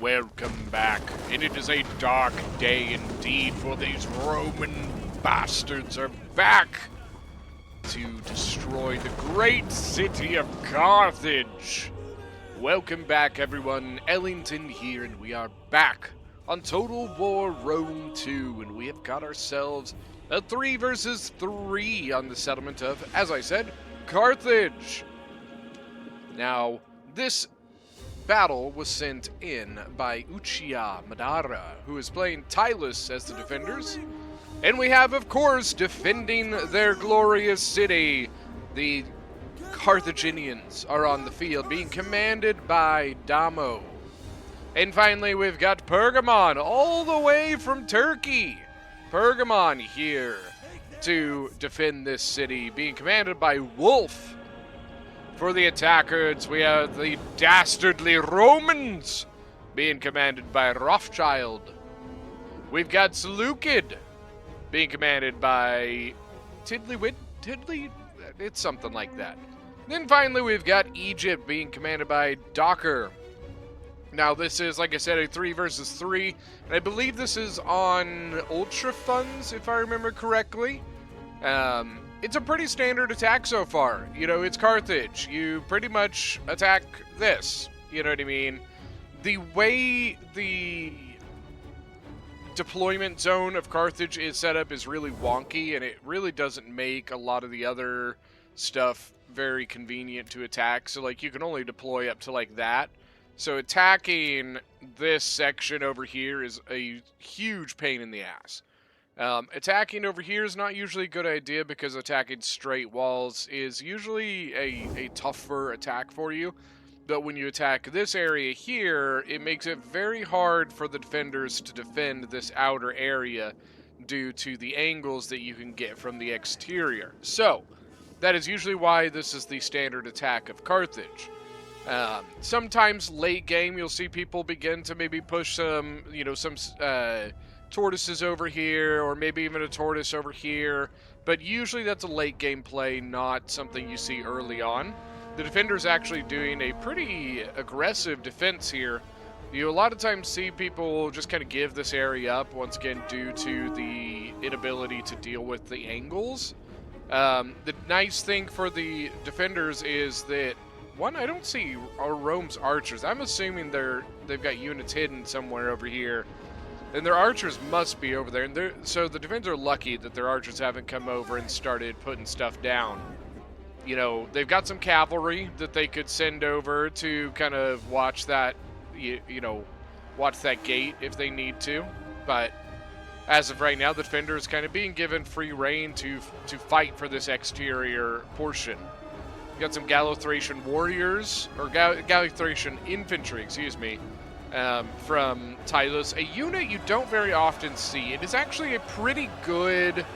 welcome back. And it is a dark day indeed, for these Roman bastards are back to destroy the great city of Carthage. Welcome back, everyone. Ellington here, and we are back on Total War Rome 2, and we have got ourselves a 3 versus 3 on the settlement of, as I said, Carthage. Now, this battle was sent in by Uchiha Madara, who is playing Tylus as the defenders. And we have, of course, defending their glorious city, the Carthaginians are on the field, being commanded by Damo. And finally, we've got Pergamon, all the way from Turkey. Pergamon here to defend this city, being commanded by Wolf. For the attackers, we have the dastardly Romans, being commanded by Rothschild. We've got Seleucid, being commanded by Tiddly, it's something like that. Then finally, we've got Egypt, being commanded by Docker. Now, this is, like I said, a 3 versus 3, and I believe this is on Ultra Funds, if I remember correctly. It's a pretty standard attack so far. You know, it's Carthage. You pretty much attack this. You know what I mean? The way the deployment zone of Carthage is set up is really wonky, and it really doesn't make a lot of the other stuff very convenient to attack. So, like, you can only deploy up to, like, that. So attacking this section over here is a huge pain in the ass. Attacking over here is not usually a good idea because attacking straight walls is usually a tougher attack for you. But when you attack this area here, it makes it very hard for the defenders to defend this outer area due to the angles that you can get from the exterior. So, that is usually why this is the standard attack of Carthage. Sometimes late game, you'll see people begin to maybe push some, tortoises over here, or maybe even a tortoise over here, but usually that's a late game play, not something you see early on. The defender's actually doing a pretty aggressive defense here. You a lot of times see people just kind of give this area up, once again, due to the inability to deal with the angles. The nice thing for the defenders is that, one, I don't see Rome's archers. I'm assuming they've got units hidden somewhere over here. And their archers must be over there. And so the defenders are lucky that their archers haven't come over and started putting stuff down. You know, they've got some cavalry that they could send over to kind of watch that, watch that gate if they need to. But as of right now, the defender is kind of being given free reign to fight for this exterior portion. You got some Gallo-Thracian warriors, or Gallo-Thracian infantry, excuse me, from Tylus, a unit you don't very often see. It is actually a pretty good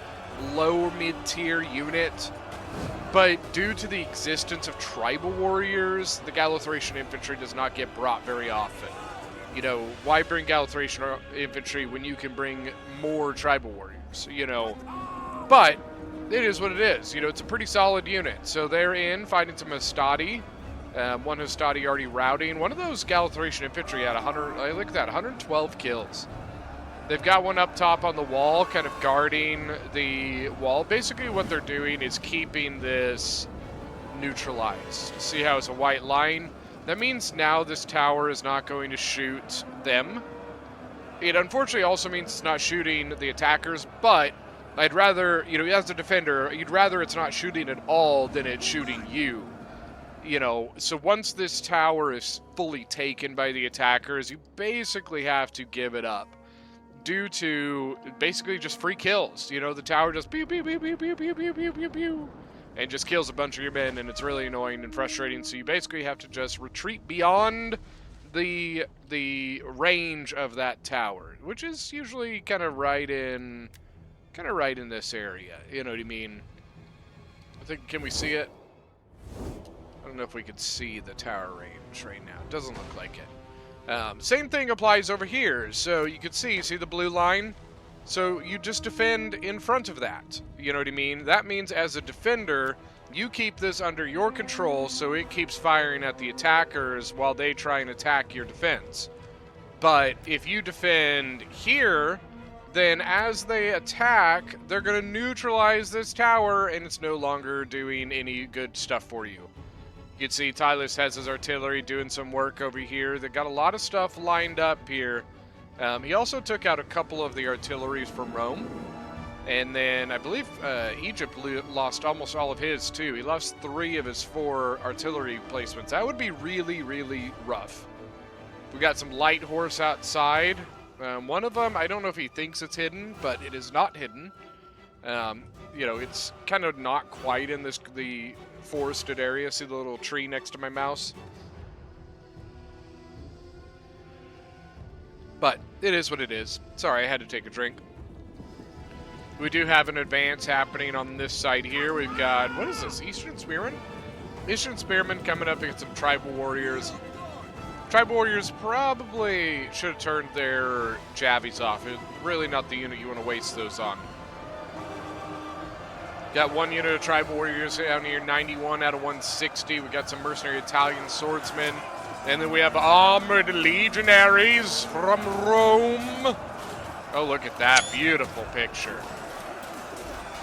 low mid-tier unit, but due to the existence of tribal warriors, the Gallo-Thracian infantry does not get brought very often. You know, why bring Gallo-Thracian infantry when you can bring more tribal warriors, But it is what it is. It's a pretty solid unit. So they're in, fighting some Hastati. One Hastati already routing. One of those Gallo-Thracian infantry had 112 kills. They've got one up top on the wall, kind of guarding the wall. Basically what they're doing is keeping this neutralized. See how it's a white line? That means now this tower is not going to shoot them. It unfortunately also means it's not shooting the attackers, but I'd rather, as a defender, you'd rather it's not shooting at all than it's shooting you. So once this tower is fully taken by the attackers, you basically have to give it up due to basically just free kills. The tower just pew, pew, pew, pew, pew, pew, pew, pew, pew, pew, and just kills a bunch of your men, and it's really annoying and frustrating. So you basically have to just retreat beyond the range of that tower, which is usually kind of right in this area. You know what I mean? Can we see it? I don't know if we could see the tower range right now. It doesn't look like it. Same thing applies over here. So you can see the blue line? So you just defend in front of that. You know what I mean? That means as a defender, you keep this under your control so it keeps firing at the attackers while they try and attack your defense. But if you defend here, then as they attack, they're going to neutralize this tower, and it's no longer doing any good stuff for you. You can see Tylus has his artillery doing some work over here. They got a lot of stuff lined up here. He also took out a couple of the artilleries from Rome. And then I believe Egypt lost almost all of his too. He lost 3 of his 4 artillery placements. That would be really, really rough. We got some light horse outside. One of them, I don't know if he thinks it's hidden, but it is not hidden. You know, it's kind of not quite in the forested area. See the little tree next to my mouse? But it is what it is. Sorry, I had to take a drink. We do have an advance happening on this side here. We've got, what is this, Eastern Spearmen? Eastern Spearmen coming up against some Tribal Warriors. Tribal Warriors probably should have turned their Javies off. It's really not the unit you want to waste those on. Got 1 unit of Tribal Warriors down here, 91 out of 160. We got some mercenary Italian swordsmen. And then we have armored legionaries from Rome. Oh, look at that beautiful picture.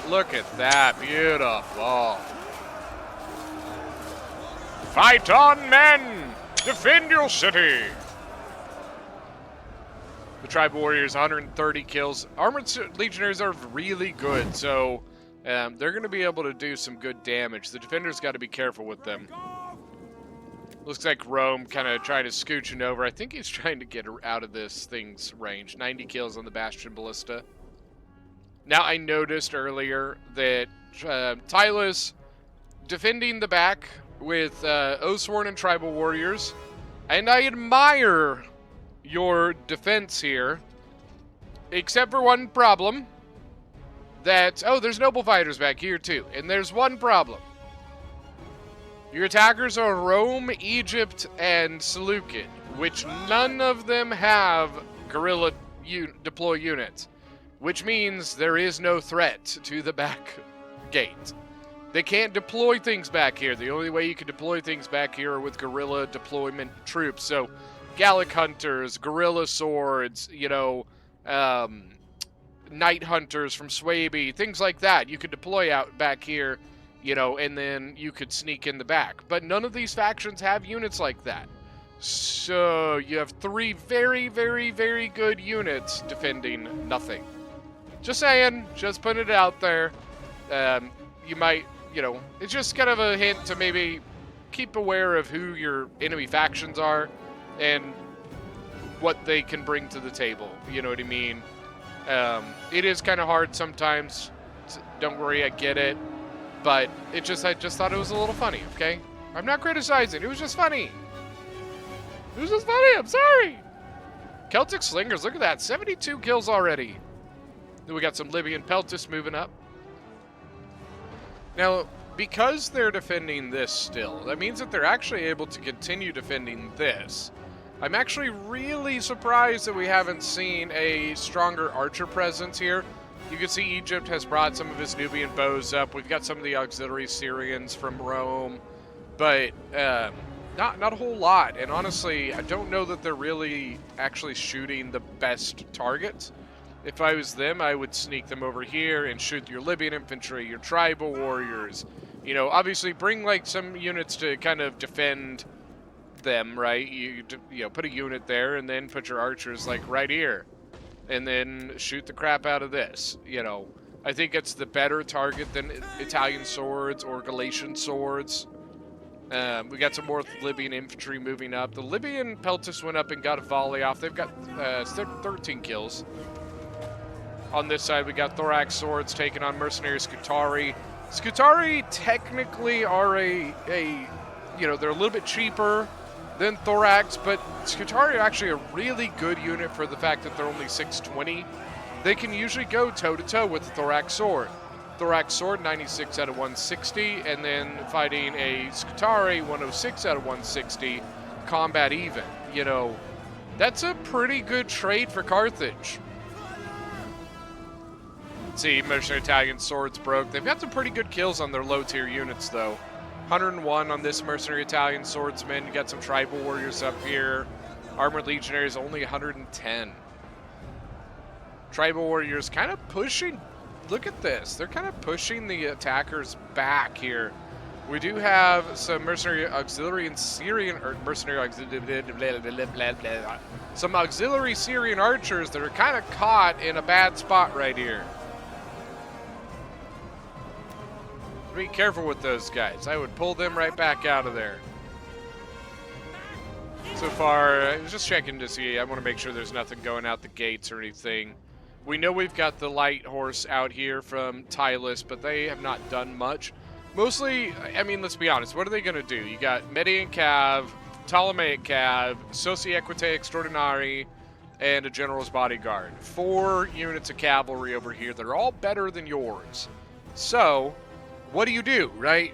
Look at that, beautiful. Fight on, men! Defend your city! The Tribal Warriors, 130 kills. Armored Legionaries are really good, so they're going to be able to do some good damage. The defenders got to be careful with them. Looks like Rome kind of trying to scooching over. I think he's trying to get out of this thing's range. 90 kills on the Bastion Ballista. Now, I noticed earlier that Tylus defending the back with Oathsworn and Tribal Warriors. And I admire your defense here. Except for one problem. That, oh, there's Noble Fighters back here too. And there's one problem. Your attackers are Rome, Egypt, and Seleucid, which none of them have guerrilla deploy units, which means there is no threat to the back gate. They can't deploy things back here. The only way you can deploy things back here are with guerrilla deployment troops. So, Gallic hunters, guerrilla swords, you know, night hunters from Swaby, things like that. You could deploy out back here. You know, and then you could sneak in the back. But none of these factions have units like that. So you have 3 very, very, very good units defending nothing. Just saying, just putting it out there. You might, you know, it's just kind of a hint to maybe keep aware of who your enemy factions are and what they can bring to the table. You know what I mean? It is kind of hard sometimes. Don't worry, I get it. But I just thought it was a little funny, okay? I'm not criticizing. It was just funny. It was just funny. I'm sorry. Celtic Slingers, look at that. 72 kills already. Then we got some Libyan Peltis moving up. Now, because they're defending this still, that means that they're actually able to continue defending this. I'm actually really surprised that we haven't seen a stronger archer presence here. You can see Egypt has brought some of his Nubian bows up. We've got some of the auxiliary Syrians from Rome, but not a whole lot. And honestly, I don't know that they're really actually shooting the best targets. If I was them, I would sneak them over here and shoot your Libyan infantry, your Tribal Warriors. You know, obviously bring like some units to kind of defend them, right? You know, put a unit there and then put your archers like right here. And then shoot the crap out of this. You know, I think it's the better target than Italian swords or Galatian swords. We got some more Libyan infantry moving up. The Libyan Peltis went up and got a volley off. They've got 13 kills. On this side, we got Thorax swords taking on mercenary Scutari. Scutari technically are you know, they're a little bit cheaper than Thorax, but Scutari are actually a really good unit for the fact that they're only 620. They can usually go toe-to-toe with the Thorax sword. Thorax sword, 96 out of 160, and then fighting a Scutari, 106 out of 160, combat even. You know, that's a pretty good trade for Carthage. Let's see, mercenary Italian swords broke. They've got some pretty good kills on their low-tier units, though. 101 on this mercenary Italian swordsman. You got some Tribal Warriors up here. Armored Legionaries only 110. Tribal Warriors kind of pushing. Look at this. They're kind of pushing the attackers back here. We do have some mercenary auxiliary and Syrian, or mercenary auxiliary, some auxiliary Syrian archers that are kind of caught in a bad spot right here. Be careful with those guys. I would pull them right back out of there. So far, I was just checking to see. I want to make sure there's nothing going out the gates or anything. We know we've got the light horse out here from Tylus, but they have not done much. Mostly, I mean, let's be honest. What are they going to do? You got Median Cav, Ptolemaic Cav, Sociequite Extraordinari, and a General's Bodyguard. 4 units of cavalry over here that are all better than yours. So, what do you do, right?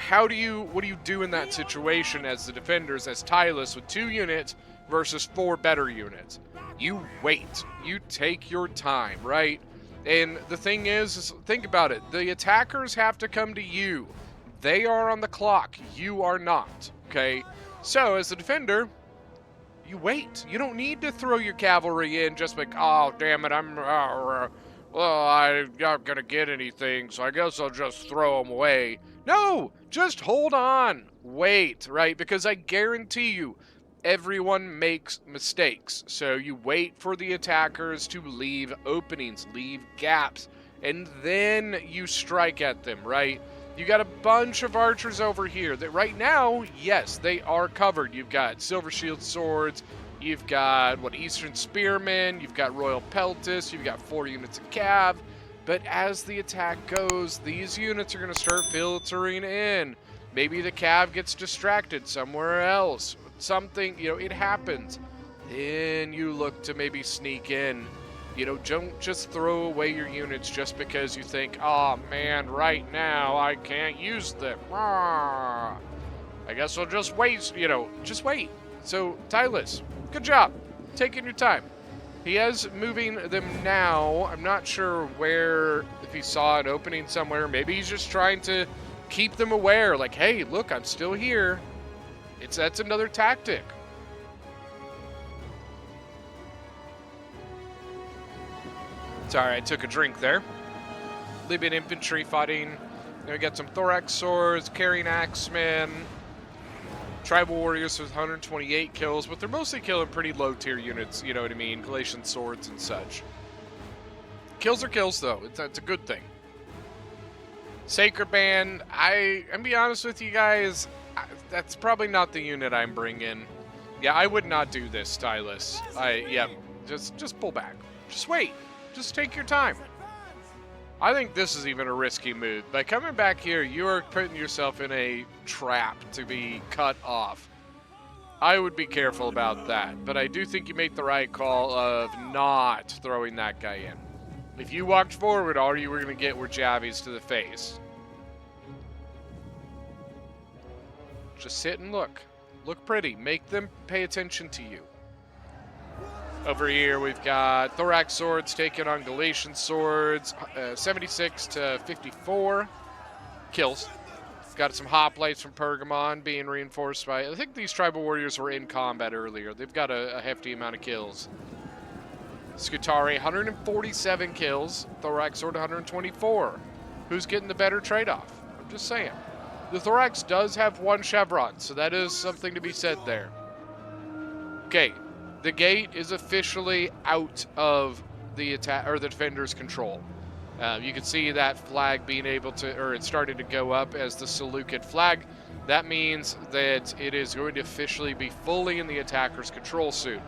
What do you do in that situation as the defenders, as Tylus with 2 units versus 4 better units? You wait. You take your time, right? And the thing is, think about it. The attackers have to come to you. They are on the clock. You are not, okay? So, as the defender, you wait. You don't need to throw your cavalry in just like, oh, damn it, well, I'm not going to get anything, so I guess I'll just throw them away. No, just hold on. Wait, right? Because I guarantee you, everyone makes mistakes. So you wait for the attackers to leave openings, leave gaps, and then you strike at them, right? You got a bunch of archers over here that right now, yes, they are covered. You've got Silver Shield Swords, you've got, Eastern Spearmen, you've got Royal Peltis, you've got 4 units of cav. But as the attack goes, these units are going to start filtering in. Maybe the cav gets distracted somewhere else. Something, it happens. Then you look to maybe sneak in. Don't just throw away your units just because you think, oh man, right now I can't use them. I guess I'll just wait, just wait. So, Tylus, good job. Taking your time. He is moving them now. I'm not sure where, if he saw an opening somewhere. Maybe he's just trying to keep them aware. Like, hey, look, I'm still here. That's another tactic. Sorry, I took a drink there. Libyan infantry fighting. Then we got some thorax swords, carrying axemen. Tribal warriors with 128 kills, but they're mostly killing pretty low tier units, you know what I mean? Galatian swords and such. Kills are kills, though. It's a good thing. Sacred Band, I'm be honest with you guys, that's probably not the unit I'm bringing. Yeah, I would not do this, Tylus. Just pull back. Just wait. Just take your time. I think this is even a risky move. By coming back here, you are putting yourself in a trap to be cut off. I would be careful about that, but I do think you made the right call of not throwing that guy in. If you walked forward, all you were going to get were javies to the face. Just sit and look. Look pretty. Make them pay attention to you. Over here, we've got thorax swords taking on Galatian swords, 76 to 54 kills. Got some hoplites from Pergamon being reinforced by, I think these tribal warriors were in combat earlier. They've got a hefty amount of kills. Scutari, 147 kills. Thorax sword, 124. Who's getting the better trade-off? I'm just saying. The thorax does have 1 chevron, so that is something to be said there. Okay. The gate is officially out of the attack or the defender's control. You can see that flag being able to, or it's starting to go up as the Seleucid flag. That means that it is going to officially be fully in the attacker's control soon.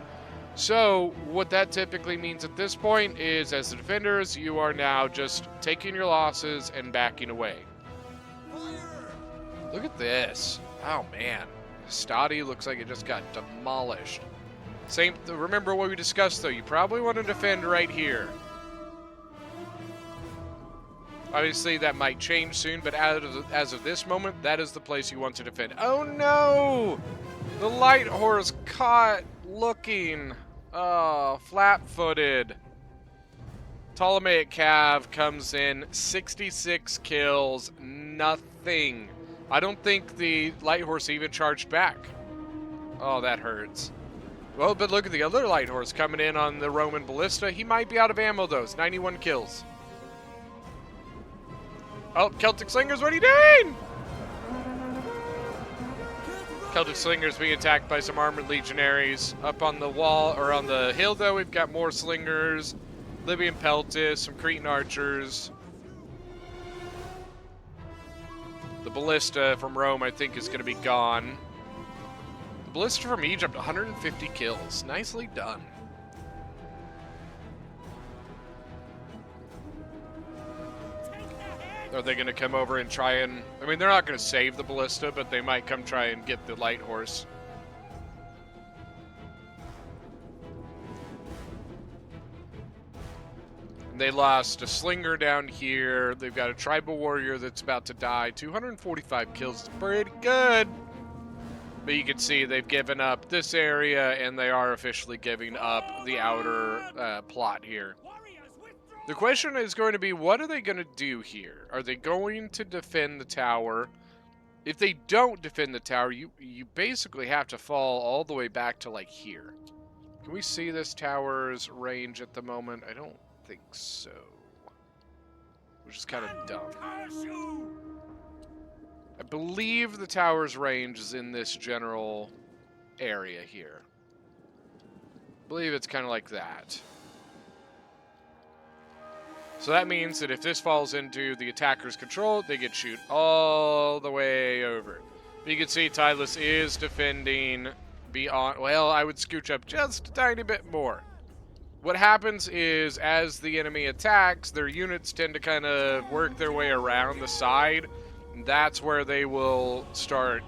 So what that typically means at this point is, as the defenders, you are now just taking your losses and backing away. Look at this. Oh man, Stadi looks like it just got demolished. Remember what we discussed, though. You probably want to defend right here. Obviously, that might change soon, but as of this moment, that is the place you want to defend. Oh, no! The light horse caught looking. Oh, flat-footed. Ptolemaic Cav comes in, 66 kills, nothing. I don't think the light horse even charged back. Oh, that hurts. Well, but look at the other light horse coming in on the Roman ballista. He might be out of ammo, though. It's 91 kills. Oh, Celtic Slingers, what are you doing? Celtic Slingers being attacked by some armored legionaries. Up on the wall, or on the hill, though, we've got more Slingers. Libyan Peltis, some Cretan archers. The ballista from Rome, I think, is going to be gone. The ballista from Egypt, 150 kills. Nicely done. Are they going to come over and try and... I mean, they're not going to save the ballista, but they might come try and get the light horse. They lost a slinger down here. They've got a tribal warrior that's about to die. 245 kills is pretty good. But you can see they've given up this area, and they are officially giving up the outer plot here. The question is going to be, what are they going to do here? Are they going to defend the tower? If they don't defend the tower, you basically have to fall all the way back to, like, here. Can we see this tower's range at the moment? I don't think so. Which is kind of dumb. I believe the tower's range is in this general area here. I believe it's kind of like that. So that means that if this falls into the attacker's control, they get shoot all the way over. You can see Tylus is defending beyond... Well, I would scooch up just a tiny bit more. What happens is, as the enemy attacks, their units tend to kind of work their way around the side. And that's where they will start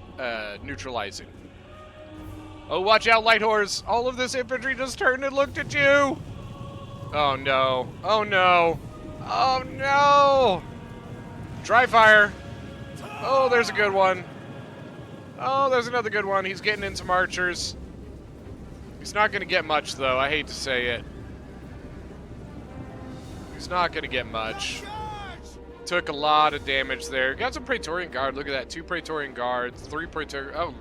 neutralizing. Oh, watch out, Light Horse! All of this infantry just turned and looked at you! Oh, no. Oh, no. Oh, no! Dry fire. Oh, there's a good one. Oh, there's another good one. He's getting in some archers. He's not going to get much, though. I hate to say it. He's not going to get much. Took a lot of damage there. Got some Praetorian Guard. Look at that. 2 Praetorian Guards. 3 Praetorian... Oh,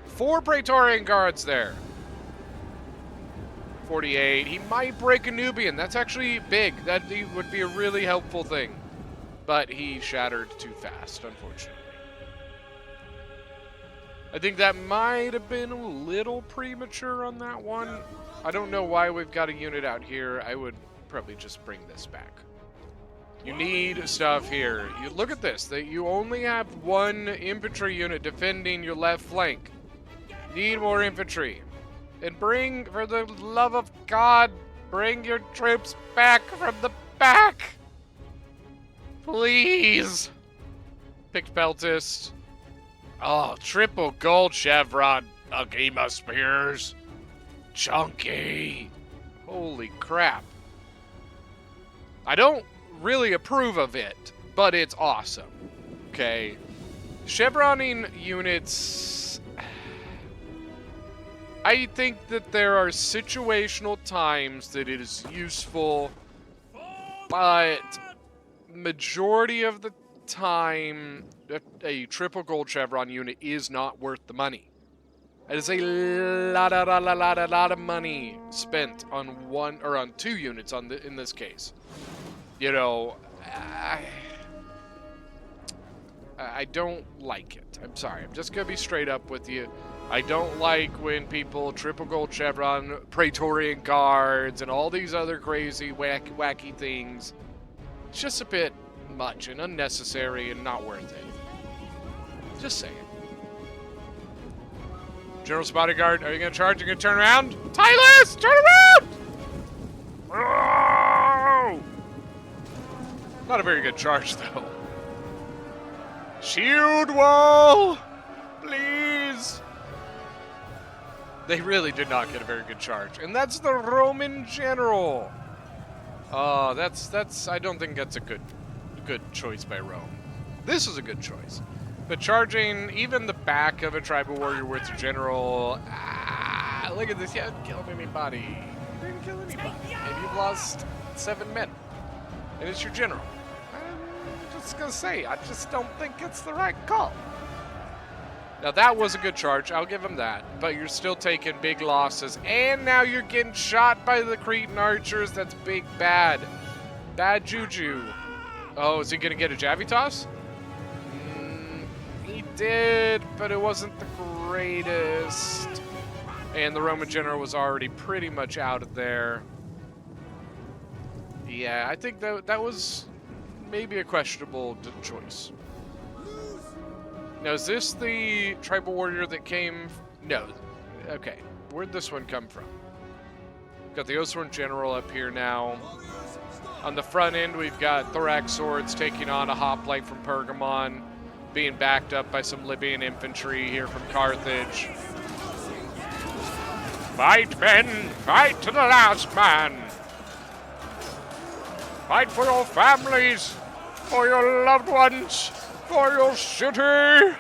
4 Praetorian Guards there. 48. He might break a Nubian. That's actually big. That would be a really helpful thing. But he shattered too fast, unfortunately. I think that might have been a little premature on that one. I don't know why we've got a unit out here. I would probably just bring this back. You need stuff here. You look at this. You only have 1 infantry unit defending your left flank. Need more infantry. And bring, for the love of God, bring your troops back from the back. Please. Picked Peltist. Oh, triple gold chevron. Agema spears. Chunky. Holy crap. I don't really approve of it, but it's awesome. Okay. Chevroning units... I think that there are situational times that it is useful, but majority of the time, a triple gold chevron unit is not worth the money. It is a lot of money spent on 1 or on 2 units in this case. You know, I don't like it. I'm sorry. I'm just gonna be straight up with you. I don't like when people triple gold chevron, Praetorian Guards, and all these other crazy wacky things. It's just a bit much and unnecessary and not worth it. Just saying. General's bodyguard, are you going to charge? Are you going to turn around? Tylus, turn around! Oh! Not a very good charge, though. Shield wall! Please! They really did not get a very good charge. And that's the Roman general. I don't think that's a good choice by Rome. This is a good choice. But charging even the back of a tribal warrior with a general... look at this. You haven't killed anybody. You didn't kill anybody. And you've lost 7 men. And it's your general. I'm just going to say, I just don't think it's the right call. Now that was a good charge, I'll give him that. But you're still taking big losses. And now you're getting shot by the Cretan archers. That's big bad. Bad juju. Oh, is he going to get a Javitas? He did, but it wasn't the greatest. And the Roman general was already pretty much out of there. Yeah, I think that was maybe a questionable choice. Now, is this the tribal warrior that came? No. Okay. Where'd this one come from? Got the Oathsworn general up here now. On the front end, we've got thorax swords taking on a hoplite from Pergamon, being backed up by some Libyan infantry here from Carthage. Fight, men! Fight to the last man! Fight for your families, for your loved ones, for your city!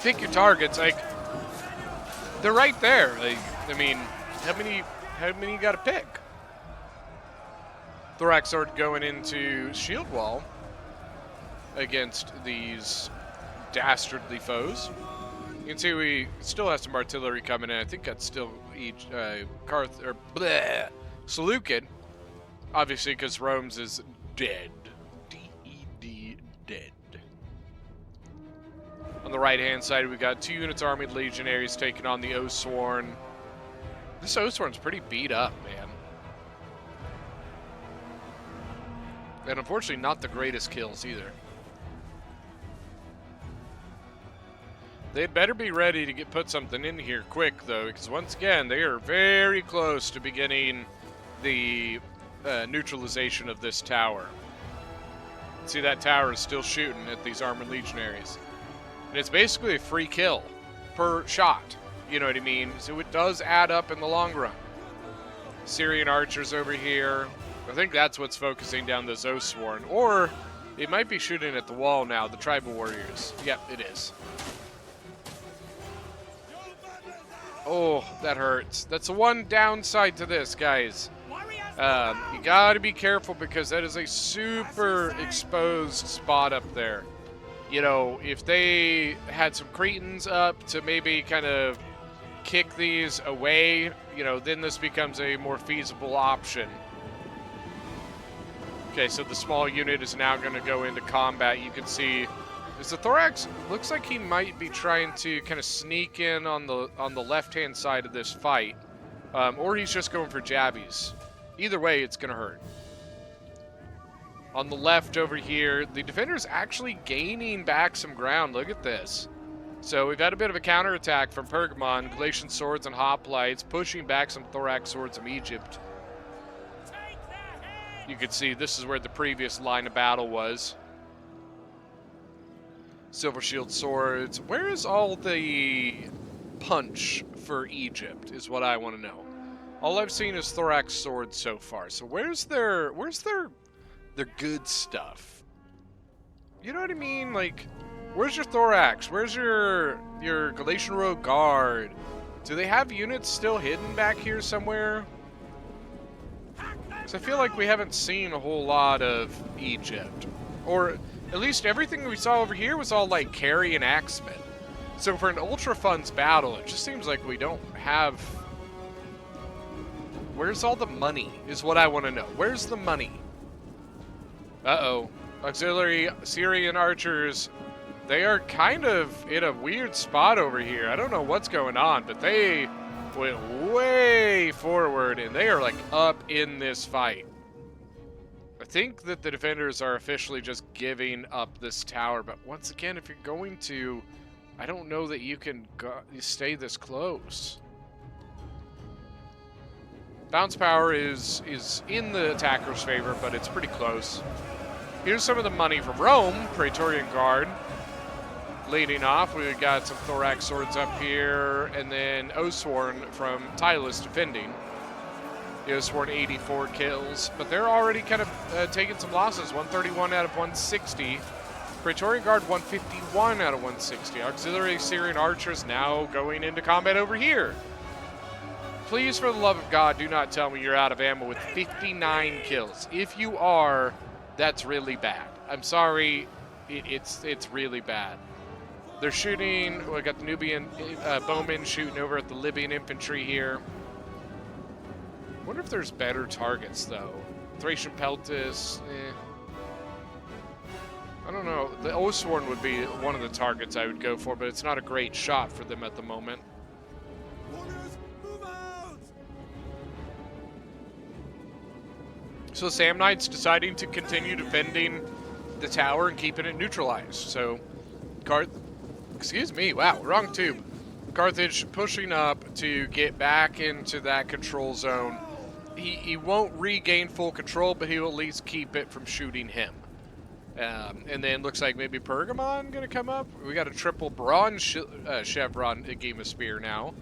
Pick your targets, like, they're right there. Like, I mean, how many you gotta pick? Thorax sword going into shield wall against these dastardly foes. You can see we still have some artillery coming in. I think that's still Seleucid, obviously, because Rome's is dead. D-E-D, dead. On the right-hand side, we've got 2 units armed legionaries taking on the Oathsworn. This Oathsworn's pretty beat up, man. And unfortunately, not the greatest kills either. They better be ready to put something in here quick, though, because once again, they are very close to beginning the neutralization of this tower. See, that tower is still shooting at these armored legionaries. And it's basically a free kill per shot. You know what I mean? So it does add up in the long run. Syrian archers over here. I think that's what's focusing down those Oathsworn. Or it might be shooting at the wall now, the tribal warriors. Yep, it is. Oh, that hurts. That's the one downside to this, guys. You gotta be careful because that is a super exposed spot up there. You know, if they had some Cretans up to maybe kind of kick these away, you know, then this becomes a more feasible option. Okay, so the small unit is now going to go into combat. You can see, is the Thorax, looks like he might be trying to kind of sneak in on the left-hand side of this fight. Or he's just going for jabbies. Either way, it's going to hurt. On the left over here, the defender's actually gaining back some ground. Look at this. So we've had a bit of a counterattack from Pergamon, Galatian swords and hoplites, pushing back some thorax swords from Egypt. You can see this is where the previous line of battle was. Silver shield swords. Where is all the punch for Egypt is what I want to know. All I've seen is thorax swords so far. So where's their good stuff? You know what I mean? Like, where's your thorax? Where's your Galatian Road Guard? Do they have units still hidden back here somewhere? Because I feel like we haven't seen a whole lot of Egypt. Or at least everything we saw over here was all like carry and axemen. So for an Ultra Funds battle, it just seems like we don't have... Where's all the money is what I want to know. Where's the money? Uh-oh. Auxiliary Syrian archers, they are kind of in a weird spot over here. I don't know what's going on, but they went way forward, and they are, like, up in this fight. I think that the defenders are officially just giving up this tower, but once again, if you're going to, I don't know that you can stay this close. Bounce power is in the attacker's favor, but it's pretty close. Here's some of the money from Rome, Praetorian Guard. Leading off, we've got some thorax swords up here, and then Oathsworn from Tylus defending. The Oathsworn 84 kills, but they're already kind of taking some losses. 131 out of 160. Praetorian Guard 151 out of 160. Auxiliary Syrian archers now going into combat over here. Please, for the love of God, do not tell me you're out of ammo with 59 kills. If you are, that's really bad. I'm sorry, it's really bad. They're shooting. We got the Nubian bowmen shooting over at the Libyan infantry here. Wonder if there's better targets though. Thracian Peltis. I don't know. The Osworn would be one of the targets I would go for, but it's not a great shot for them at the moment. So Sam Knight's deciding to continue defending the tower and keeping it neutralized. So, excuse me, wow, wrong tube. Carthage pushing up to get back into that control zone. He won't regain full control, but he will at least keep it from shooting him. And then looks like maybe Pergamon going to come up. We got a triple bronze chevron Agema Spear now.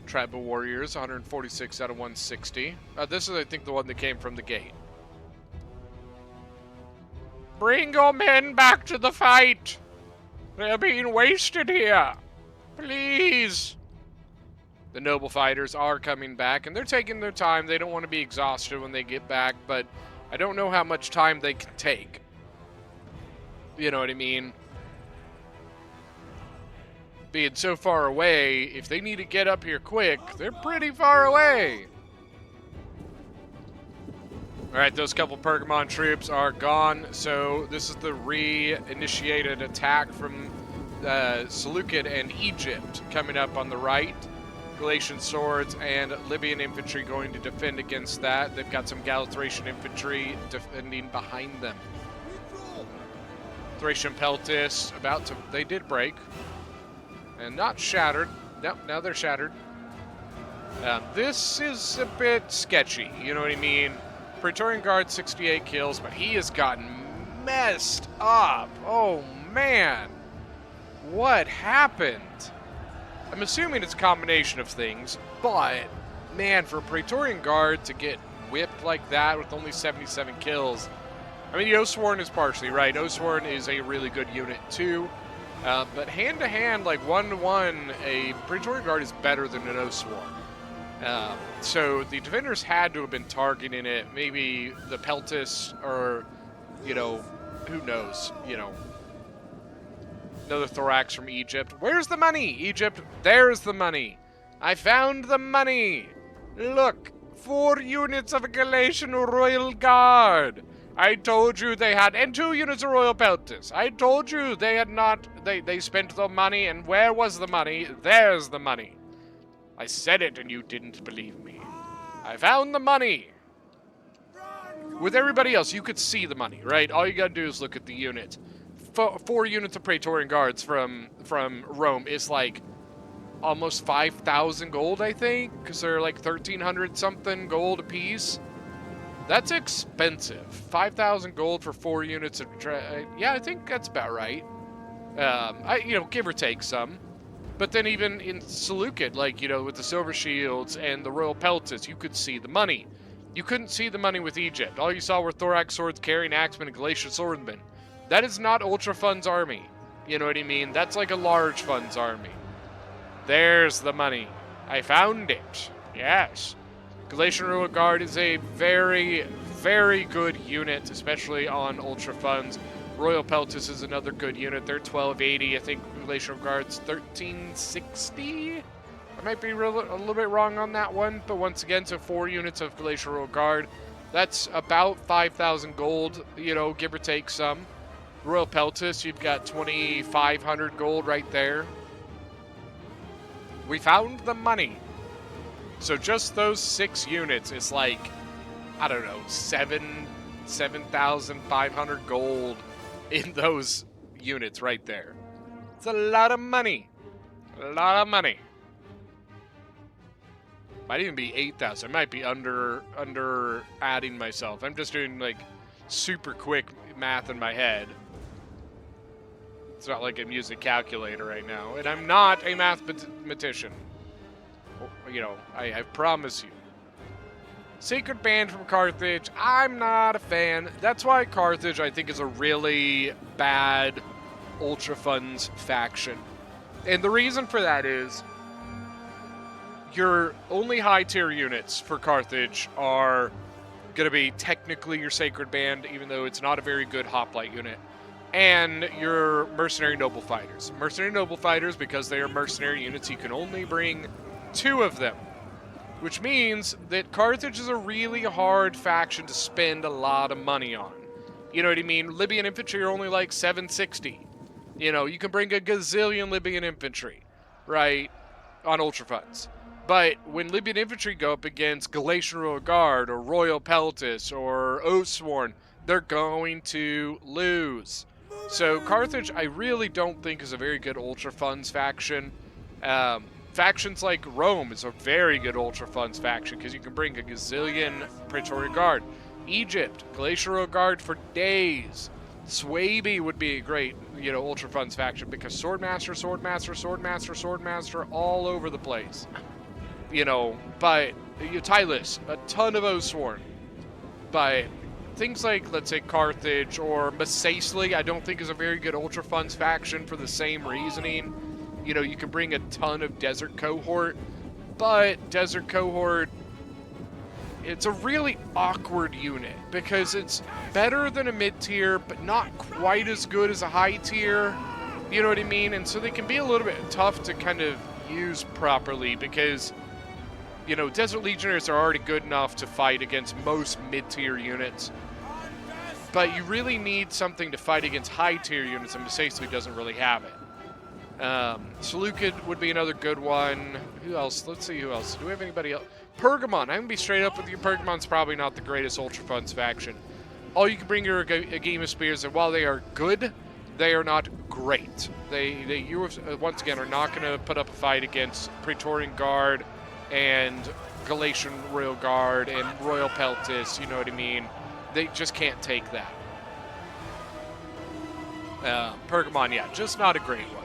Tribal Warriors, 146 out of 160. This is, I think, the one that came from the gate. Bring your men back to the fight. They're being wasted here. Please. The noble fighters are coming back, and they're taking their time. They don't want to be exhausted when they get back, but I don't know how much time they can take. You know what I mean? Being so far away, if they need to get up here quick, they're pretty far away. Alright, those couple Pergamon troops are gone, so this is the re-initiated attack from Seleucid and Egypt coming up on the right. Galatian swords and Libyan infantry going to defend against that. They've got some Thracian infantry defending behind them. Thracian Peltis about to... They did break. And not shattered. Nope, now they're shattered. This is a bit sketchy, you know what I mean? Praetorian Guard, 68 kills, but he has gotten messed up. Oh, man. What happened? I'm assuming it's a combination of things, but, man, for a Praetorian Guard to get whipped like that with only 77 kills... I mean, the Osworn is partially right. Osworn is a really good unit, too. But hand-to-hand, like one-to-one, a Praetorian Guard is better than an Osworn. So the defenders had to have been targeting it. Maybe the Peltis or, you know, who knows, you know. Another Thorax from Egypt. Where's the money? Egypt, there's the money. I found the money. Look, 4 units of a Galatian Royal Guard. I told you they had, and 2 units of Royal Peltis. I told you they had not, they spent the money, and where was the money? There's the money. I said it, and you didn't believe me. I found the money. With everybody else, you could see the money, right? All you gotta do is look at the unit. 4 units of Praetorian Guards from Rome is like almost 5,000 gold, I think, because they're like 1,300 something gold apiece. That's expensive. 5,000 gold for 4 units of... yeah, I think that's about right. You know, give or take some. But then even in Seleucid, like, you know, with the Silver Shields and the Royal Peltis, you could see the money. You couldn't see the money with Egypt. All you saw were Thorax swords, carrying axemen, and Galatian swordmen. That is not Ultra Fun's army. You know what I mean? That's like a large Fun's army. There's the money. I found it. Yes. Galatian Royal Guard is a very, very good unit, especially on Ultra Funds. Royal Peltis is another good unit. They're 1280. I think Galatian Guard's 1360. I might be a little bit wrong on that one, but once again, so 4 units of Galatian Royal Guard. That's about 5,000 gold, you know, give or take some. Royal Peltis, you've got 2,500 gold right there. We found the money. So just those 6 units is like, I don't know, 7,500 gold in those units right there. It's a lot of money. A lot of money. Might even be 8,000. I might be under adding myself. I'm just doing like super quick math in my head. It's not like I'm using a calculator right now. And I'm not a mathematician. You know, I promise you. Secret band from Carthage, I'm not a fan. That's why Carthage, I think, is a really bad Ultra Funds faction. And the reason for that is your only high tier units for Carthage are going to be technically your Sacred Band, even though it's not a very good hoplite unit. And your Mercenary Noble Fighters. Mercenary Noble Fighters, because they are mercenary units, you can only bring 2 of them. Which means that Carthage is a really hard faction to spend a lot of money on. You know what I mean? Libyan infantry are only like 760. You know, you can bring a gazillion Libyan infantry, right, on Ultra Funds. But when Libyan infantry go up against Galatian Royal Guard or Royal Peltis or Oathsworn, they're going to lose. So Carthage, I really don't think is a very good Ultra Funds faction. Factions like Rome is a very good Ultra Funds faction because you can bring a gazillion Praetorian Guard. Egypt, Glacial Royal Guard for days. Swaby would be a great, Ultra Funds faction because Swordmaster, Swordmaster, Swordmaster, Swordmaster all over the place. But Tylus, a ton of Oathsworn. But things like, let's say, Carthage or Masacely, I don't think is a very good Ultra Funds faction for the same reasoning. You can bring a ton of Desert Cohort, but Desert Cohort, it's a really awkward unit because it's better than a mid-tier, but not quite as good as a high-tier. You know what I mean? And so they can be a little bit tough to kind of use properly because, Desert Legionnaires are already good enough to fight against most mid-tier units. But you really need something to fight against high-tier units, and Masacely doesn't really have it. Seleucid would be another good one. Who else? Let's see who else. Do we have anybody else? Pergamon. I'm going to be straight up with you. Pergamon's probably not the greatest Ultra Funds faction. All you can bring are a game of spears, and while they are good, they are not great. You once again, are not going to put up a fight against Praetorian Guard and Galatian Royal Guard and Royal Peltis, you know what I mean? They just can't take that. Pergamon, yeah, just not a great one.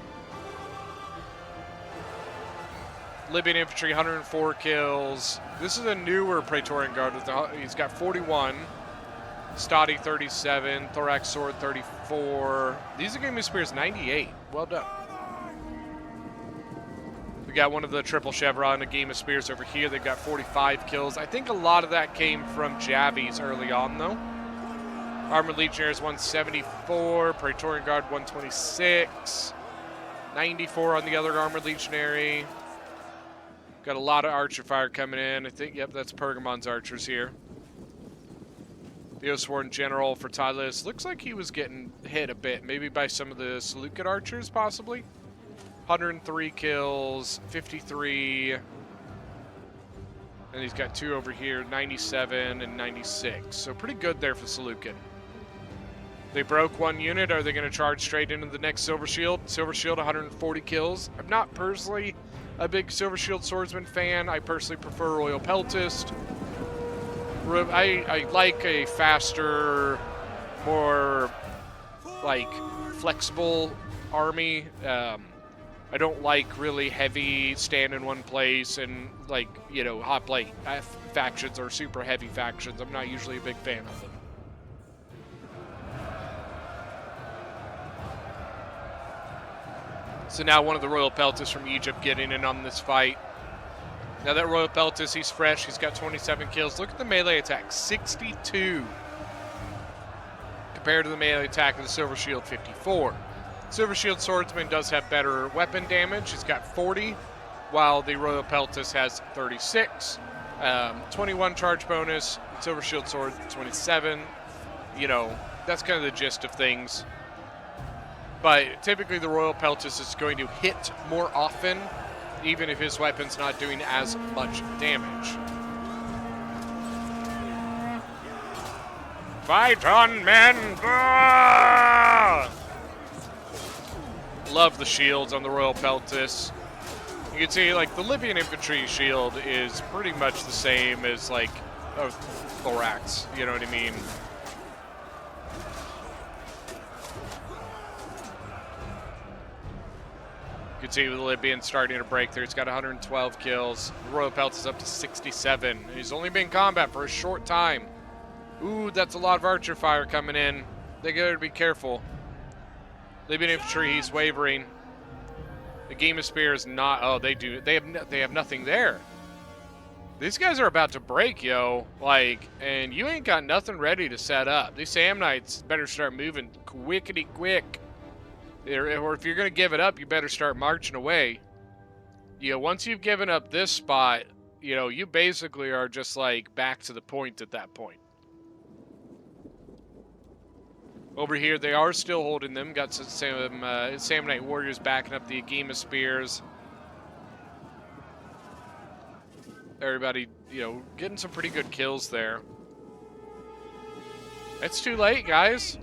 Libyan Infantry, 104 kills. This is a newer Praetorian Guard. He's got 41. Stati, 37. Thorax Sword, 34. These are Game of Spears, 98. Well done. We got one of the triple chevron, a Game of Spears over here. They've got 45 kills. I think a lot of that came from Javies early on, though. Armored Legionnaires, 174. Praetorian Guard, 126. 94 on the other Armored Legionary. Got a lot of archer fire coming in. I think, yep, that's Pergamon's archers here. The Oathsworn General for Tylus. Looks like he was getting hit a bit. Maybe by some of the Seleucid archers, possibly. 103 kills, 53. And he's got 2 over here, 97 and 96. So pretty good there for Seleucid. They broke 1 unit. Are they going to charge straight into the next Silver Shield? Silver Shield, 140 kills. I'm not personally a big Silver Shield Swordsman fan. I personally prefer Royal Peltist. I like a faster, more, flexible army. I don't like really heavy, stand in one place, and, hoplite factions or super heavy factions. I'm not usually a big fan of them. So now one of the Royal Peltis from Egypt getting in on this fight. Now that Royal Peltis, he's fresh. He's got 27 kills. Look at the melee attack, 62. Compared to the melee attack of the Silver Shield, 54. Silver Shield Swordsman does have better weapon damage. He's got 40, while the Royal Peltis has 36. 21 charge bonus. Silver Shield Sword, 27. That's kind of the gist of things. But typically the Royal Peltis is going to hit more often, even if his weapon's not doing as much damage. Fight on, men! Ah! Love the shields on the Royal Peltis. You can see, the Libyan infantry shield is pretty much the same as, a thorax. You know what I mean? You can see the Libyan starting to break there. He's got 112 kills. The Royal Peltis is up to 67. He's only been in combat for a short time. Ooh, that's a lot of archer fire coming in. They gotta be careful. Libyan infantry, he's wavering. The Game of Spear is not. Oh, they do. They have nothing there. These guys are about to break, yo. Like, and you ain't got nothing ready to set up. These Sam Knights better start moving quickety quick. Or if you're going to give it up, you better start marching away. You know, once you've given up this spot, you know, you basically are just like back to the point at that point. Over here, they are still holding them. Got some Sam Knight Warriors backing up the Agema Spears. Everybody, you know, getting some pretty good kills there. It's too late, guys.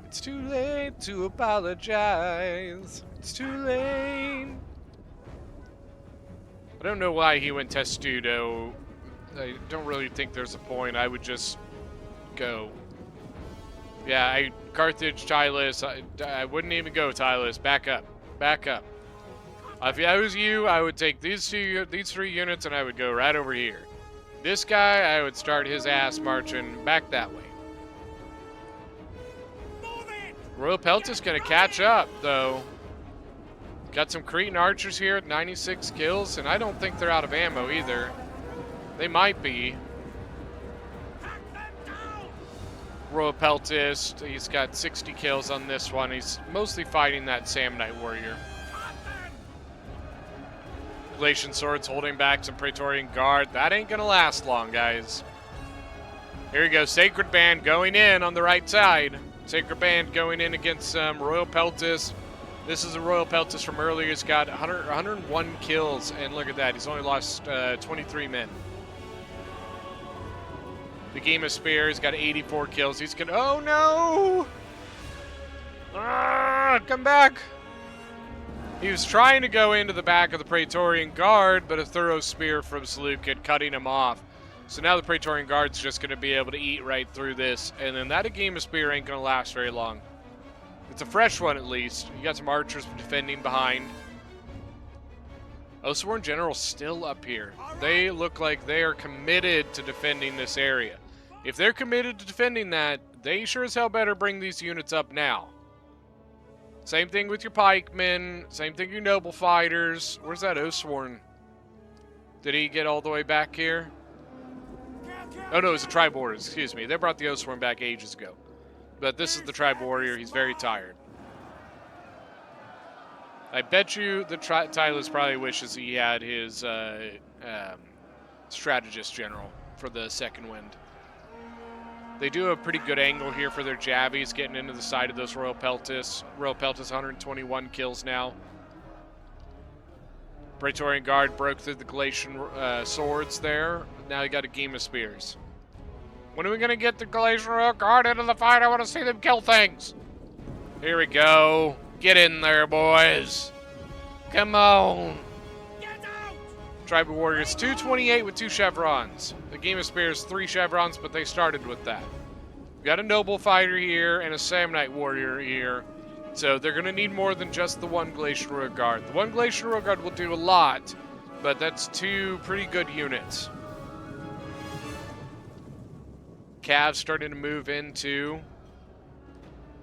It's too late to apologize. It's too late. I don't know why he went Testudo. I don't really think there's a point. I would just go. Yeah, Carthage, Tylus. I wouldn't even go Tylus. Back up. Back up. If I was you, I would take these 3 units and I would go right over here. This guy, I would start his ass marching back that way. Royal Pelt is going to catch up, though. Got some Cretan archers here at 96 kills, and I don't think they're out of ammo either. They might be. Royal Peltist, he's got 60 kills on this one. He's mostly fighting that Sam Knight Warrior. Galatian Swords holding back some Praetorian Guard. That ain't gonna last long, guys. Here we go, Sacred Band going in on the right side. Sacred Band going in against Royal Peltis. This is a Royal Peltis from earlier. He's got 101 kills, and look at that. He's only lost 23 men. The Agema Spear, he's got 84 kills. He's gonna, oh no! Come back! He was trying to go into the back of the Praetorian Guard, but a thorough spear from Seleucid cutting him off. So now the Praetorian Guard's just going to be able to eat right through this, and then that Agema Spear ain't going to last very long. It's a fresh one at least. You got some archers defending behind. Oathsworn General's still up here. They look like they are committed to defending this area. If they're committed to defending that, they sure as hell better bring these units up now. Same thing with your pikemen. Same thing with your noble fighters. Where's that Oathsworn? Did he get all the way back here? Oh no, it was the Tribe Warriors. Excuse me. They brought the Oathsworn back ages ago. But this is the Tribe Warrior. He's very tired. I bet you the Tylus probably wishes he had his Strategist General for the second wind. They do have a pretty good angle here for their jabbies, getting into the side of those Royal Peltis. Royal Peltis, 121 kills now. Praetorian Guard broke through the Galatian swords there. Now you got Agema Spears. When are we going to get the Galatian Royal Guard into the fight? I want to see them kill things. Here we go. Get in there, boys. Come on. Tribal Warriors, 228 with 2 chevrons. The Agema Spears, 3 chevrons, but they started with that. We've got a noble fighter here and a Samnite warrior here. So they're going to need more than just the one Glacial Royal Guard. The one Glacial Royal Guard will do a lot, but that's 2 pretty good units. Cavs starting to move into.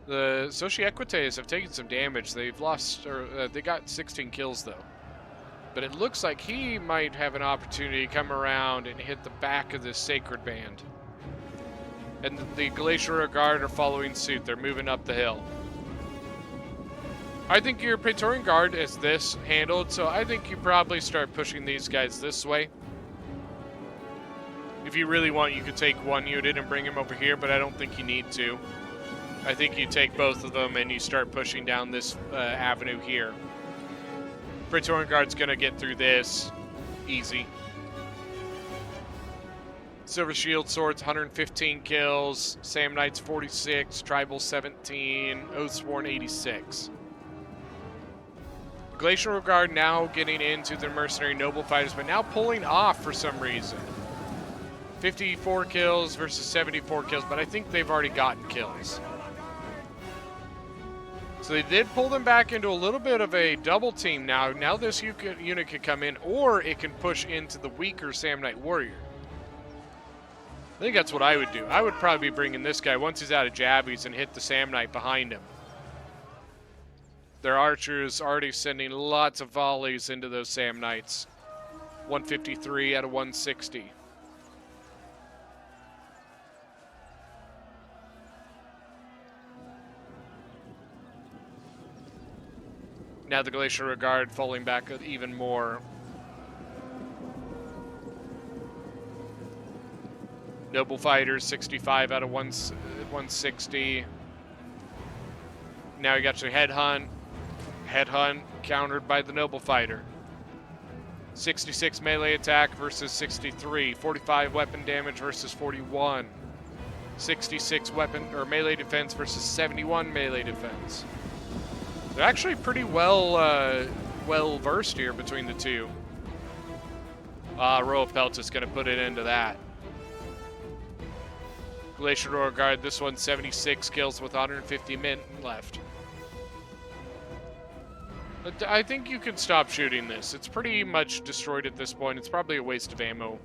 The Sociequites have taken some damage. They've lost, or they got 16 kills though. But it looks like he might have an opportunity to come around and hit the back of this Sacred Band. And the Glacial Guard are following suit. They're moving up the hill. I think your Praetorian Guard is this handled, so I think you probably start pushing these guys this way. If you really want, you could take one unit and bring him over here, but I don't think you need to. I think you take both of them and you start pushing down this avenue here. Praetorian Guard's going to get through this easy. Silver Shield Swords, 115 kills. Sam Knights, 46. Tribal, 17. Oathsworn, 86. Glacial Guard now getting into the Mercenary Noble Fighters, but now pulling off for some reason. 54 kills versus 74 kills, but I think they've already gotten kills. So they did pull them back into a little bit of a double team now. Now this unit could come in, or it can push into the weaker Samnite Warrior. I think that's what I would do. I would probably be bringing this guy once he's out of jabbies and hit the Samnite behind him. Their archers already sending lots of volleys into those Samnites. 153 out of 160. Now the Glacial Regard falling back even more. Noble Fighters, 65 out of 160. Now you got your Headhunt. Headhunt countered by the Noble Fighter. 66 melee attack versus 63. 45 weapon damage versus 41. 66 weapon or melee defense versus 71 melee defense. They're actually pretty well versed here between the two. Royal Pelt is going to put it into that. Glacial Royal Guard, this one 76 kills with 150 min left. But I think you can stop shooting this. It's pretty much destroyed at this point. It's probably a waste of ammo.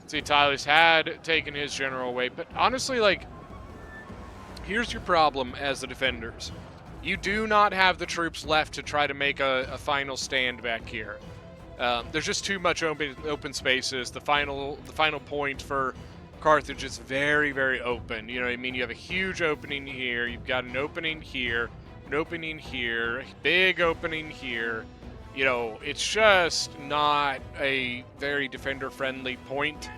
See, Tyler's had taken his general away, but honestly, like, here's your problem as the defenders. You do not have the troops left to try to make a final stand back here. There's just too much open spaces. The final point for Carthage is very, very open. You know what I mean? You have a huge opening here. You've got an opening here, an opening here, big opening here. You know, it's just not a very defender-friendly point.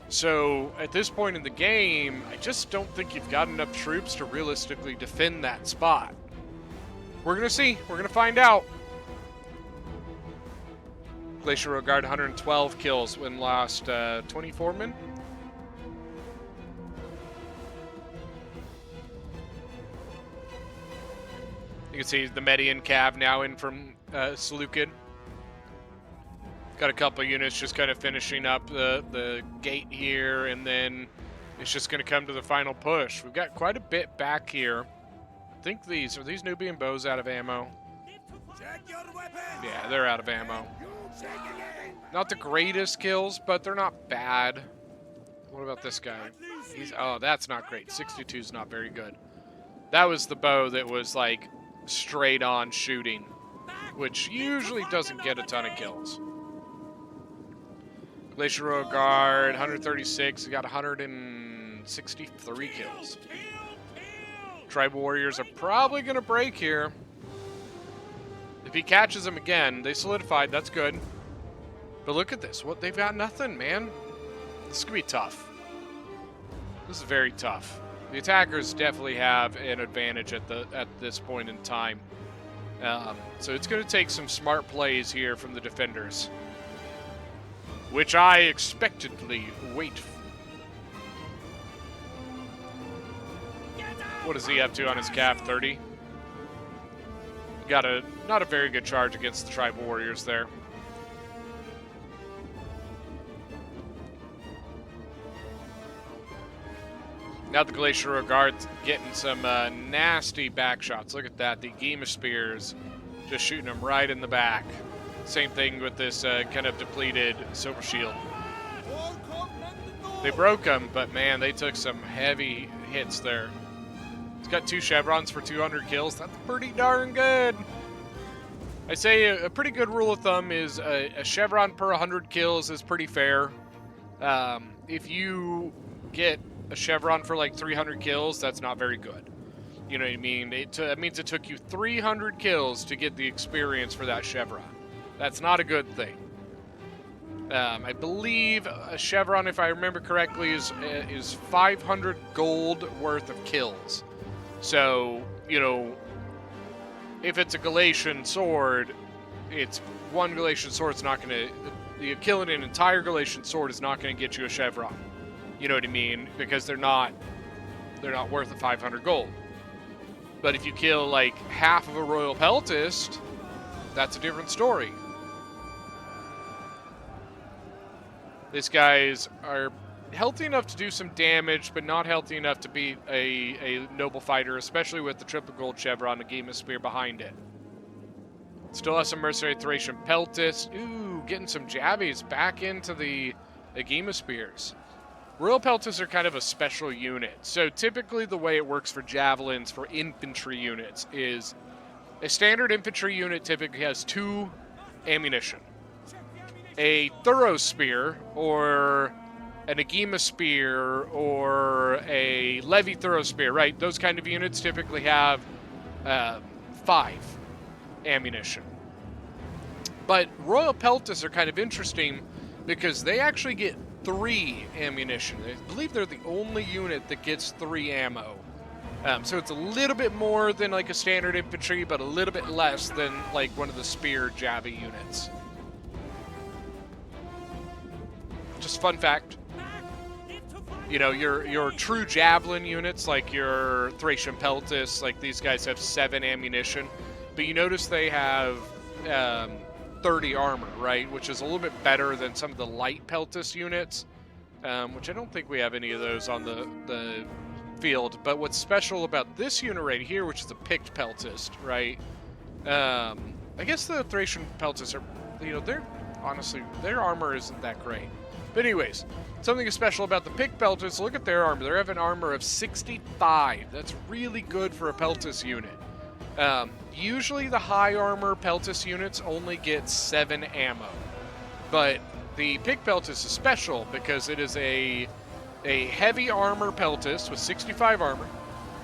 So at this point in the game, I just don't think you've got enough troops to realistically defend that spot. We're going to see. We're going to find out. Glacial Regard, 112 kills when lost 24 men. You can see the Median Cav now in from Seleucid. Got a couple units just kind of finishing up the gate here, and then it's just going to come to the final push. We've got quite a bit back here. I think are these Nubian bows out of ammo? Yeah, they're out of ammo. Not the greatest kills, but they're not bad. What about this guy? Oh, that's not great. 62 is not very good. That was the bow that was like straight on shooting, which usually doesn't get a ton of kills. Glacial Royal Guard, 136. He got 163 kills. Tribal Warriors are probably going to break here. If he catches them again, they solidified. That's good. But look at this. They've got nothing, man. This could be tough. This is very tough. The attackers definitely have an advantage at this point in time. So it's going to take some smart plays here from the defenders, which I expectantly wait for. What is he up to on his Cav? 30? Got not a very good charge against the Tribal Warriors there. Now the Glacial Regard's getting some nasty back shots. Look at that. The Gema Spears just shooting them right in the back. Same thing with this kind of depleted Silver Shield. They broke them, but man, they took some heavy hits there. He's got 2 chevrons for 200 kills. That's pretty darn good. I say a pretty good rule of thumb is a chevron per 100 kills is pretty fair. If you get a chevron for like 300 kills, that's not very good. You know what I mean? It means it took you 300 kills to get the experience for that chevron. That's not a good thing. I believe a chevron, if I remember correctly, is 500 gold worth of kills. So, you know, if it's a Galatian sword, it's one Galatian sword's not going to... Killing an entire Galatian sword is not going to get you a chevron. You know what I mean? Because they're not worth the 500 gold. But if you kill like half of a Royal Peltist, that's a different story. These guys are healthy enough to do some damage, but not healthy enough to be a noble fighter, especially with the triple gold chevron, the Gema Spear behind it. Still has some Mercenary Thracian Peltist. Ooh, getting some jabbies back into the Gema Spears. Royal Peltists are kind of a special unit. So typically the way it works for javelins for infantry units is a standard infantry unit typically has 2 ammunition. a thorough spear or an Agema spear or a Levy thorough spear, right? Those kind of units typically have 5 ammunition. But Royal Peltis are kind of interesting because they actually get 3 ammunition. I believe they're the only unit that gets 3 ammo. So it's a little bit more than like a standard infantry, but a little bit less than like one of the spear Javi units. Just fun fact. You know, your true javelin units, like your Thracian Peltis, like these guys have 7 ammunition, but you notice they have 30 armor, right? Which is a little bit better than some of the light Peltis units, which I don't think we have any of those on the field. But what's special about this unit right here, which is a picked Peltist, right? I guess the Thracian Peltis are, you know, they're honestly, their armor isn't that great. But anyways, something special about the picked Peltis, look at their armor. They have an armor of 65. That's really good for a Peltis unit. Usually the high armor Peltis units only get 7 ammo. But the picked Peltis is special because it is a heavy armor Peltis with 65 armor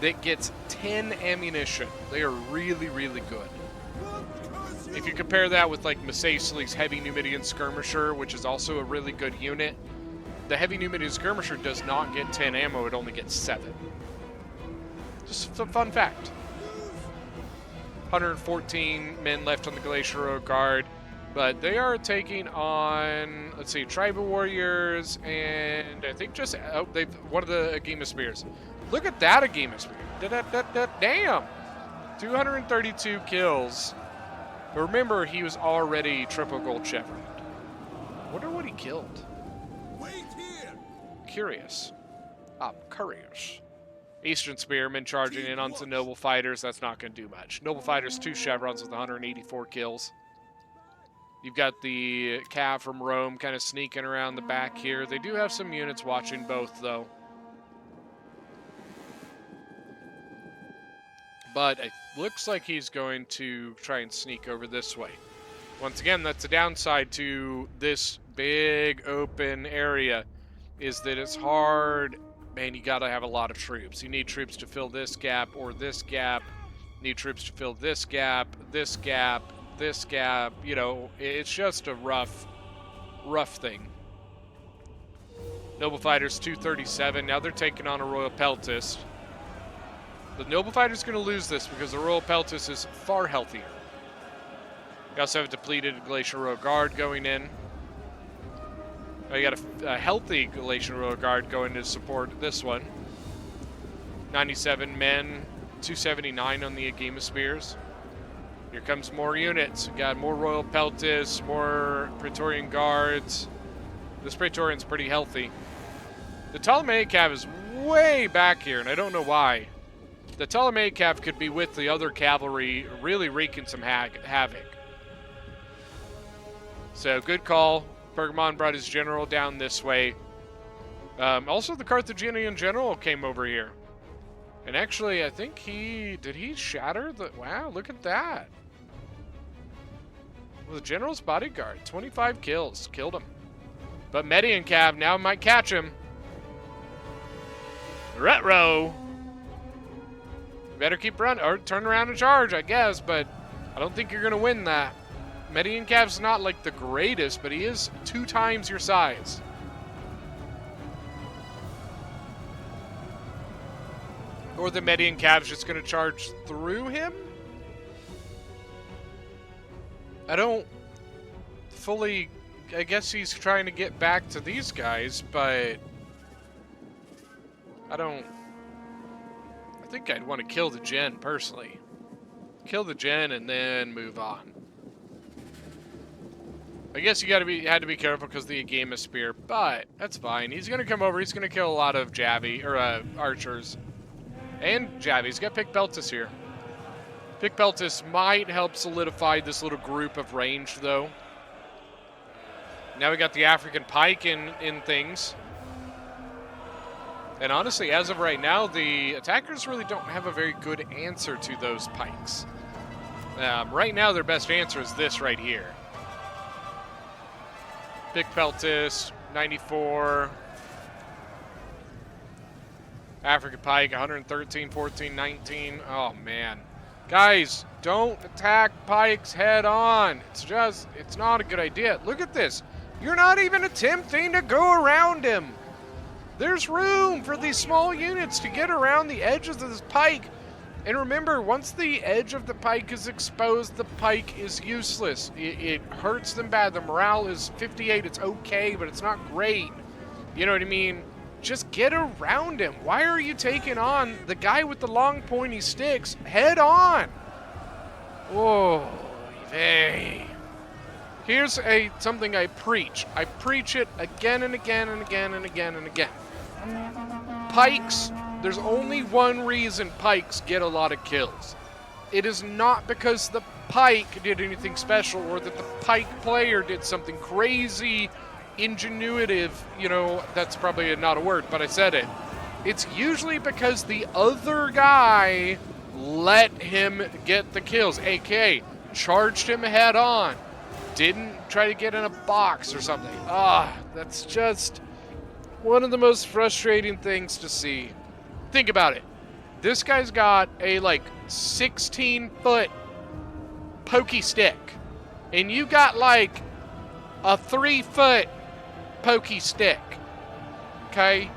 that gets 10 ammunition. They are really, really good. If you compare that with like Masacely's Heavy Numidian Skirmisher, which is also a really good unit, the Heavy Numidian Skirmisher does not get 10 ammo, it only gets 7. Just a fun fact. 114 men left on the Glacier Guard, but they are taking on, let's see, Tribal Warriors, and I think just, oh, they've, one of the Agema Spears. Look at that Agema Spear. Damn! 232 kills. But remember, he was already triple gold chevron. Wonder what he killed. Wait here. Curious. I'm curious. Eastern Spearmen charging in on some Noble Fighters. That's not going to do much. Noble Fighters, 2 chevrons with 184 kills. You've got the Cav from Rome kind of sneaking around the back here. They do have some units watching both, though. But it looks like he's going to try and sneak over this way. Once again, that's the downside to this big open area, is that it's hard. Man, you got to have a lot of troops. You need troops to fill this gap or this gap. You need troops to fill this gap, this gap, this gap. You know, it's just a rough thing. Noble Fighters 237. Now they're taking on a Royal Peltist. The Noble Fighter's going to lose this because the Royal Peltis is far healthier. You also have a depleted Glacial Royal Guard going in. Oh, you got a healthy Glacial Royal Guard going to support this one. 97 men, 279 on the Agema Spears. Here comes more units. We got more Royal Peltis, more Praetorian Guards. This Praetorian's pretty healthy. The Ptolemaic Cav is way back here, and I don't know why. The Ptolemaic Cav could be with the other cavalry, really wreaking some havoc. So, good call. Pergamon brought his general down this way. Also, the Carthaginian general came over here. And actually, I think did he shatter the... Wow, look at that. Well, the general's bodyguard, 25 kills. Killed him. But Median Cav now might catch him. Retro! Better keep running, or turn around and charge, I guess, but I don't think you're going to win that. Median Cav's not like the greatest, but he is 2 times your size. Or the Median Cav's just going to charge through him? I don't fully... I guess he's trying to get back to these guys, but... I think I'd want to kill the gen, personally. Kill the gen and then move on. I guess you had to be careful because the Agema Spear, but that's fine. He's going to come over. He's going to kill a lot of Javi, or archers. And Javi. He's got Pick Peltis here. Pick Peltis might help solidify this little group of range, though. Now we got the African Pike in things. And honestly, as of right now, the attackers really don't have a very good answer to those pikes. Right now, their best answer is this right here. Pick Peltis, 94. African Pike, 113, 14, 19. Oh, man. Guys, don't attack pikes head on. It's not a good idea. Look at this. You're not even attempting to go around him. There's room for these small units to get around the edges of this pike. And remember, once the edge of the pike is exposed, the pike is useless. It hurts them bad. The morale is 58. It's okay, but it's not great. You know what I mean? Just get around him. Why are you taking on the guy with the long pointy sticks head on? Oh, hey. Here's something I preach. I preach it again and again and again and again and again. Pikes, there's only one reason pikes get a lot of kills. It is not because the pike did anything special or that the pike player did something crazy, ingenuitive, you know, that's probably not a word, but I said it. It's usually because the other guy let him get the kills, aka charged him head on, didn't try to get in a box or something. That's just one of the most frustrating things to see. Think about it. This guy's got a 16-foot pokey stick, and you got a 3-foot pokey stick. Okay?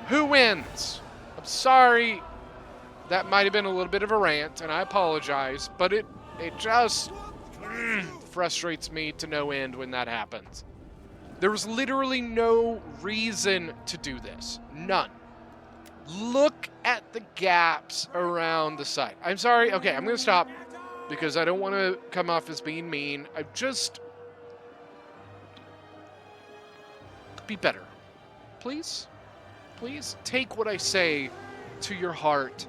Who wins? I'm sorry. That might have been a little bit of a rant, and I apologize, but it just frustrates me to no end when that happens. There was literally no reason to do this. None. Look at the gaps around the site. I'm sorry. Okay, I'm going to stop because I don't want to come off as being mean. I just... be better. Please? Please take what I say to your heart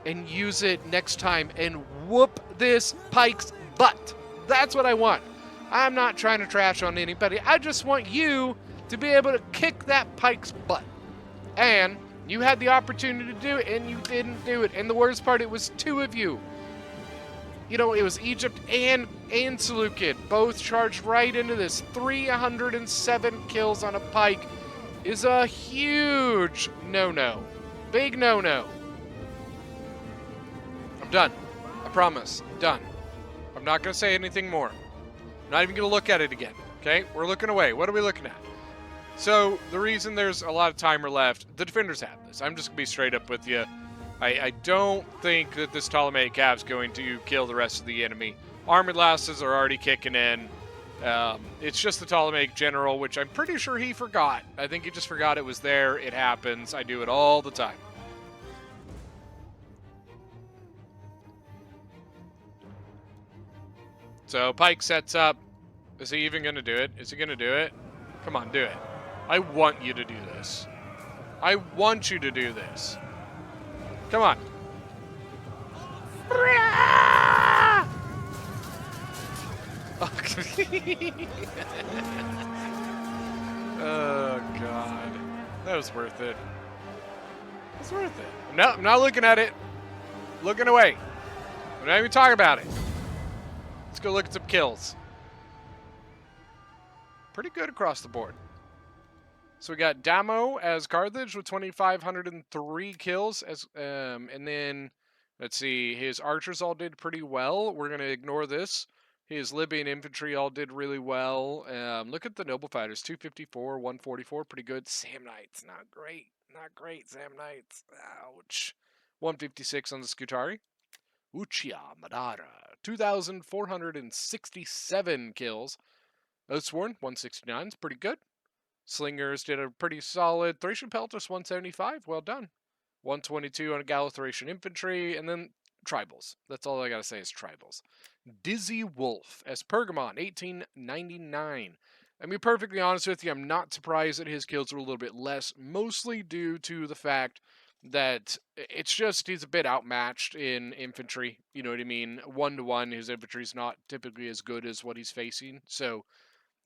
and use it next time and whoop this pike's butt. That's what I want. I'm not trying to trash on anybody. I just want you to be able to kick that pike's butt. And you had the opportunity to do it, and you didn't do it. And the worst part, it was two of you. You know, it was Egypt and Seleucid both charged right into this. 307 kills on a pike is a huge no-no. Big no-no. I'm done. I promise. Done. I'm not going to say anything more. I'm not even going to look at it again. Okay? We're looking away. What are we looking at? So, the reason there's a lot of timer left, the defenders have this. I'm just going to be straight up with you. I don't think that this Ptolemaic Cav's going to kill the rest of the enemy. Armored lasses are already kicking in. It's just the Ptolemaic General, which I'm pretty sure he forgot. I think he just forgot it was there. It happens. I do it all the time. So Pike sets up. Is he even going to do it? Is he going to do it? Come on, do it. I want you to do this. I want you to do this. Come on. Oh, God. That was worth it. It's worth it. No, I'm not looking at it. Looking away. I'm not even talking about it. Let's go look at some kills. Pretty good across the board. So we got Damo as Carthage with 2,503 kills, and then let's see, his archers all did pretty well. We're gonna ignore this. His Libyan infantry all did really well. Look at the noble fighters, 254, 144, pretty good. Samnites, not great, not great. Samnites, ouch. 156 on the Scutari. Uchia Madara, 2,467 kills. Oathsworn, 169 is pretty good. Slingers did a pretty solid. Thracian Pelters, 175. Well done. 122 on a Gallithracian infantry. And then tribals. That's all I got to say is tribals. Dizzy Wolf as Pergamon, 1899. I mean, perfectly honest with you, I'm not surprised that his kills were a little bit less, mostly due to the fact that it's just he's a bit outmatched in infantry. You know what I mean? 1-to-1, his infantry's not typically as good as what he's facing. So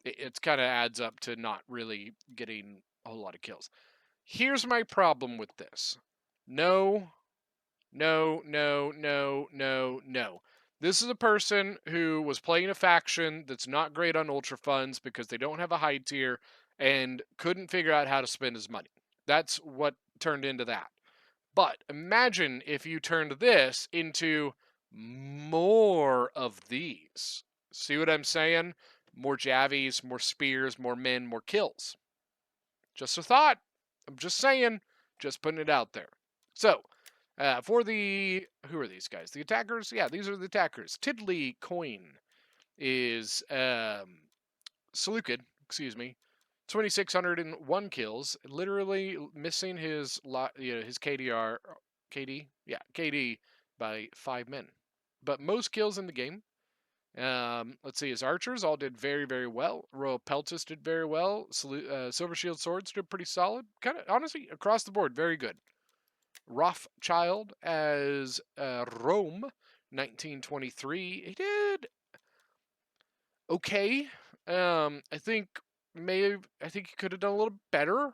it kind of adds up to not really getting a whole lot of kills. Here's my problem with this. No. This is a person who was playing a faction that's not great on ultra funds because they don't have a high tier and couldn't figure out how to spend his money. That's what turned into that. But imagine if you turned this into more of these. See what I'm saying? More javies, more spears, more men, more kills. Just a thought. I'm just saying, just putting it out there. So, for the who are these guys? The attackers? Yeah, these are the attackers. Tiddly Coin is Seleucid, excuse me. 2,601 kills, literally missing his KDR, KD, yeah, KD by 5 men, but most kills in the game. Let's see, his archers all did very, very well. Royal Peltis did very well. Silver Shield Swords did pretty solid. Kind of, honestly, across the board, very good. Rothschild as Rome, 1923. He did okay. I think he could have done a little better.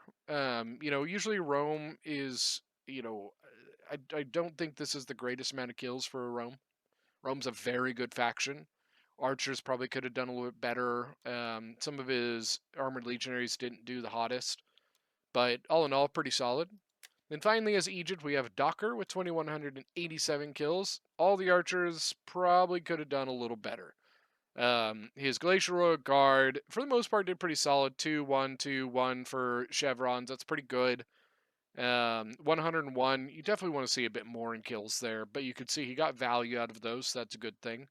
Usually Rome is, I don't think this is the greatest amount of kills for Rome. Rome's a very good faction. Archers probably could have done a little bit better. Some of his armored legionaries didn't do the hottest, but all in all, pretty solid. Then finally, as Egypt, we have Docker with 2,187 kills. All the archers probably could have done a little better. His Glacial Royal Guard, for the most part, did pretty solid. 2-1, 2-1 for chevrons. That's pretty good. 101. You definitely want to see a bit more in kills there, but you could see he got value out of those, so that's a good thing.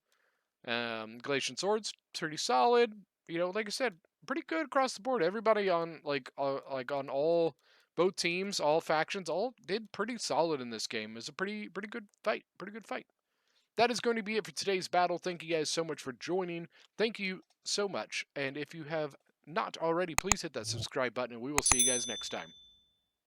Galatian Swords, pretty solid. Like I said, pretty good across the board. Everybody on on all both teams, all factions, all did pretty solid in this game. It was a pretty good fight. Pretty good fight. That is going to be it for today's battle. Thank you guys so much for joining. Thank you so much. And if you have not already, please hit that subscribe button, and we will see you guys next time.